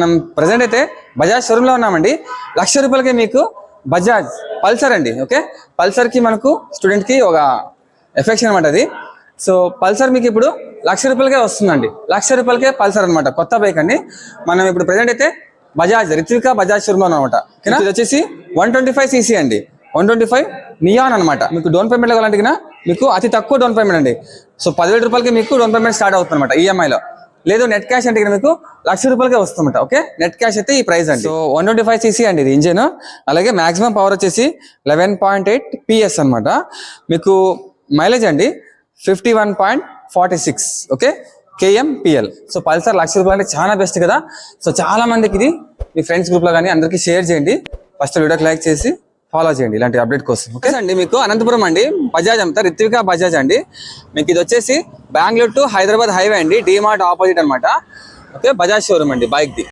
మనం ప్రజెంట్ అయితే బజాజ్ షోరూమ్ లో ఉన్నామండి. 1,00,000 రూపాయలకి మీకు బజాజ్ పల్సర్ అండి. ఓకే, పల్సర్ కి మనకు స్టూడెంట్ కి ఒక ఎఫెక్షన్ అనమాట అది. సో పల్సర్ మీకు ఇప్పుడు 1,00,000 రూపాయలకే వస్తుందండి. 1,00,000 రూపాయలకే పల్సర్ అనమాట, కొత్త బైక్ అండి. మనం ఇప్పుడు ప్రజెంట్ అయితే బజాజ్ రిత్వికా బజాజ్ షోరూమ్ అనమాట. ఇది వచ్చేసి 125cc అండి, 125 నియాన్ అనమాట. మీకు డౌన్ పేమెంట్ కావాలంటే మీకు అతి తక్కువ డౌన్ పేమెంట్ అండి. సో 10,000 రూపాయలకి మీకు డౌన్ పేమెంట్ స్టార్ట్ అవుతుంది అనమాట ఈఎంఐలో. లేదు నెట్ క్యాష్ అంటే మీకు 1,00,000 రూపాయలకే వస్తుందన్నమాట. ఓకే, నెట్ క్యాష్ అయితే ఈ ప్రైస్ అండి. సో 125cc అండి ఇది ఇంజిన్. అలాగే మాక్సిమం పవర్ వచ్చేసి 11.8 PS అనమాట. మీకు మైలేజ్ అండి 51.46 ఓకే kmpl. సో పల్సర్ 1,00,000 రూపాయలు అంటే చాలా బెస్ట్ కదా. సో చాలా మందికి ఇది మీ ఫ్రెండ్స్ గ్రూప్ లో కానీ అందరికీ షేర్ చేయండి. ఫస్ట్ వీడియోకి లైక్ చేసి ఫాలో చేయండి ఇలాంటి అప్డేట్ కోసం. ఓకే అండి, మీకు అనంతపురం అండి బజాజ్ అంతా రిత్వికా బజాజ్ అండి. మీకు ఇది వచ్చేసి బెంగళూరు టు హైదరాబాద్ హైవే అండి, డిమార్ట్ ఆపోజిట్ అనమాట. ఓకే, బజాజ్ షోరూమ్ అండి బైక్ ది.